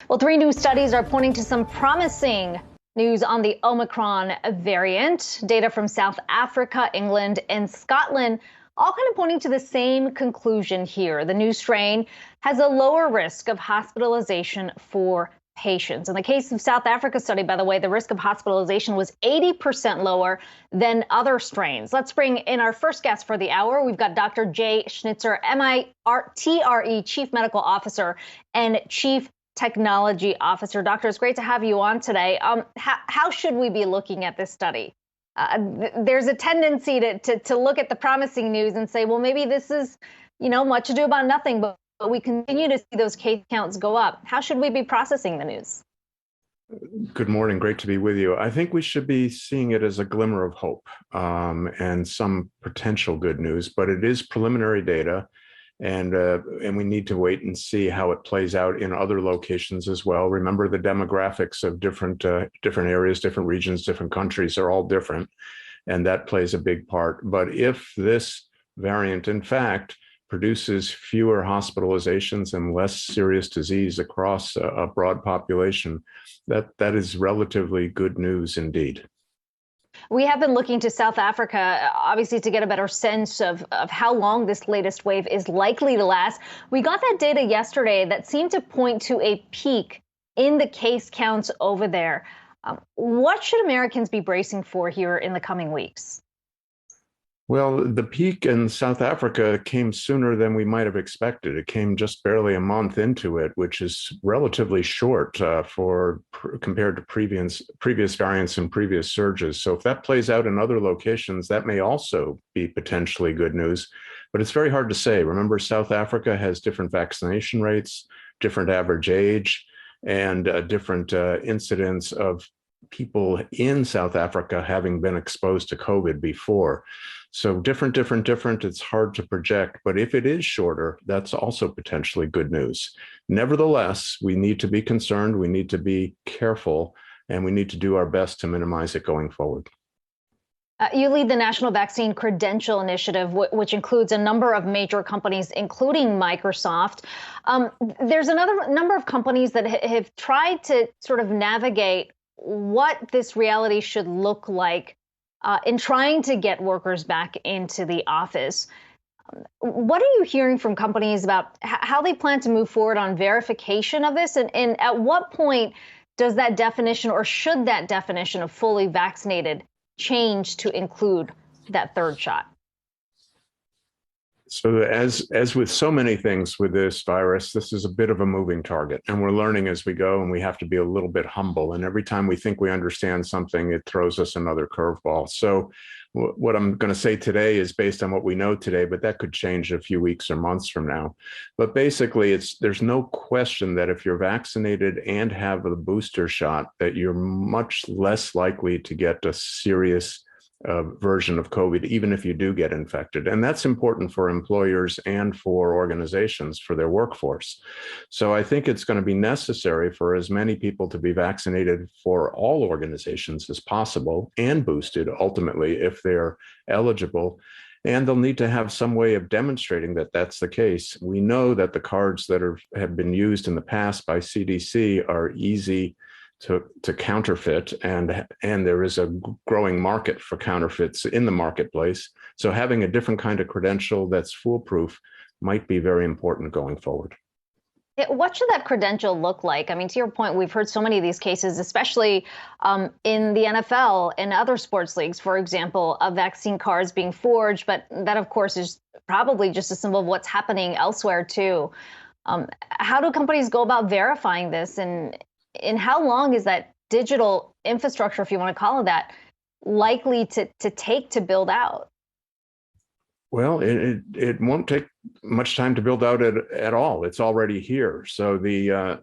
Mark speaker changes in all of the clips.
Speaker 1: Well, three new studies are pointing to some promising news on the Omicron variant. Data from South Africa, England, and Scotland all kind of pointing to the same conclusion here. The new strain has a lower risk of hospitalization for patients. In the case of South Africa study, by the way, the risk of hospitalization was 80% lower than other strains. Let's bring in our first guest for the hour. We've got Dr. Jay Schnitzer, MITRE Chief Medical Officer and Chief Technology Officer. Doctor, it's great to have you on today. How should we be looking at this study? There's a tendency to look at the promising news and say, well, maybe this is, much ado about nothing, but we continue to see those case counts go up. How should we be processing the news?
Speaker 2: Good morning. Great to be with you. I think we should be seeing it as a glimmer of hope and some potential good news, but it is preliminary data. And we need to wait and see how it plays out in other locations as well. Remember, the demographics of different areas, different regions, different countries are all different, and that plays a big part. But if this variant, in fact, produces fewer hospitalizations and less serious disease across a broad population, that is relatively good news indeed.
Speaker 1: We have been looking to South Africa, obviously, to get a better sense of how long this latest wave is likely to last. We got that data yesterday that seemed to point to a peak in the case counts over there. What should Americans be bracing for here in the coming weeks?
Speaker 2: Well, the peak in South Africa came sooner than we might have expected. It came just barely a month into it, which is relatively short compared to previous variants and previous surges. So if that plays out in other locations, that may also be potentially good news. But it's very hard to say. Remember, South Africa has different vaccination rates, different average age, and different incidence of people in South Africa having been exposed to COVID before. So different. It's hard to project. But if it is shorter, that's also potentially good news. Nevertheless, we need to be concerned. We need to be careful, and we need to do our best to minimize it going forward.
Speaker 1: You lead the National Vaccine Credential Initiative, which includes a number of major companies, including Microsoft. There's another number of companies that have tried to sort of navigate what this reality should look like in trying to get workers back into the office. What are you hearing from companies about how they plan to move forward on verification of this? And at what point does that definition, or should that definition of fully vaccinated, change to include that third shot?
Speaker 2: So as with so many things with this virus, this is a bit of a moving target, and we're learning as we go, and we have to be a little bit humble. And every time we think we understand something, it throws us another curveball. So what I'm going to say today is based on what we know today, but that could change a few weeks or months from now. But basically, there's no question that if you're vaccinated and have the booster shot, that you're much less likely to get a serious version of COVID, even if you do get infected. And that's important for employers and for organizations, for their workforce. So I think it's going to be necessary for as many people to be vaccinated for all organizations as possible, and boosted ultimately if they're eligible. And they'll need to have some way of demonstrating that that's the case. We know that the cards that have been used in the past by CDC are easy to counterfeit, and there is a growing market for counterfeits in the marketplace. So having a different kind of credential that's foolproof might be very important going forward.
Speaker 1: What should that credential look like? I mean, to your point, we've heard so many of these cases, especially in the NFL and other sports leagues, for example, of vaccine cards being forged. But that, of course, is probably just a symbol of what's happening elsewhere, too. How do companies go about verifying this? And how long is that digital infrastructure, if you want to call it that, likely to take to build out?
Speaker 2: Well, it won't take much time to build out at all. It's already here. So the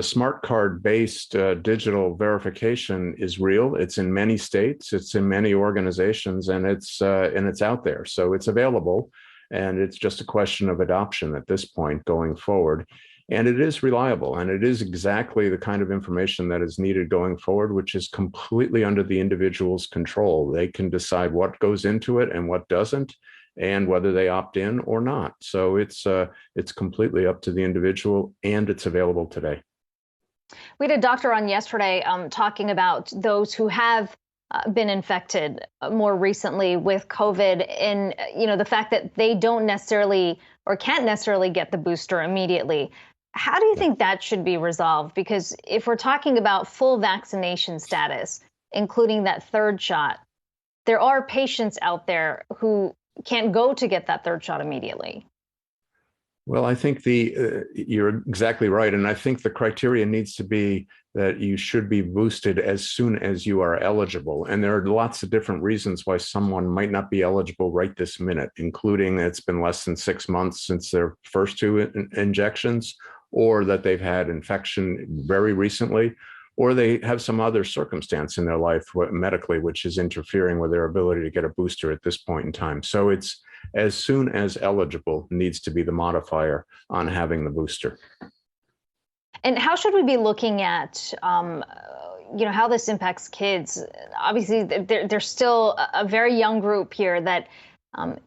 Speaker 2: smart card based digital verification is real. It's in many states. It's in many organizations, and it's out there. So it's available, and it's just a question of adoption at this point going forward. And it is reliable, and it is exactly the kind of information that is needed going forward, which is completely under the individual's control. They can decide what goes into it and what doesn't, and whether they opt in or not. So it's completely up to the individual, and it's available today.
Speaker 1: We had a doctor on yesterday talking about those who have been infected more recently with COVID, and the fact that they don't necessarily or can't necessarily get the booster immediately. How do you think that should be resolved? Because if we're talking about full vaccination status, including that third shot, there are patients out there who can't go to get that third shot immediately.
Speaker 2: Well, I think you're exactly right. And I think the criteria needs to be that you should be boosted as soon as you are eligible. And there are lots of different reasons why someone might not be eligible right this minute, including it's been less than 6 months since their first two injections, or that they've had infection very recently, or they have some other circumstance in their life medically, which is interfering with their ability to get a booster at this point in time. So it's as soon as eligible needs to be the modifier on having the booster.
Speaker 1: And how should we be looking at, how this impacts kids? Obviously, there's still a very young group here that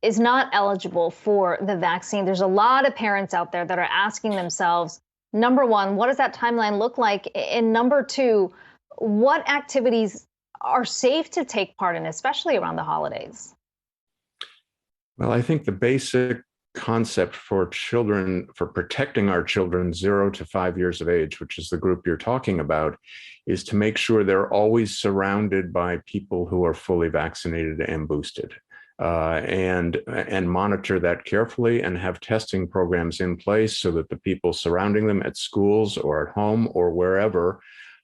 Speaker 1: is not eligible for the vaccine. There's a lot of parents out there that are asking themselves, number one, what does that timeline look like? And number two, what activities are safe to take part in, especially around the holidays?
Speaker 2: Well, I think the basic concept for children, for protecting our children 0 to 5 years of age, which is the group you're talking about, is to make sure they're always surrounded by people who are fully vaccinated and boosted. And monitor that carefully and have testing programs in place so that the people surrounding them at schools or at home or wherever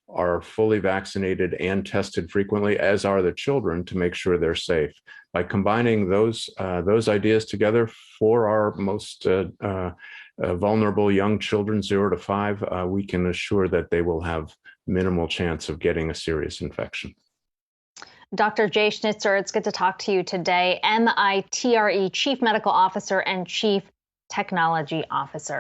Speaker 2: are fully vaccinated and tested frequently, as are the children, to make sure they're safe. By combining those ideas together for our most vulnerable young children, 0 to 5, we can assure that they will have minimal chance of getting a serious infection.
Speaker 1: Dr. Jay Schnitzer, it's good to talk to you today. MITRE Chief Medical Officer and Chief Technology Officer.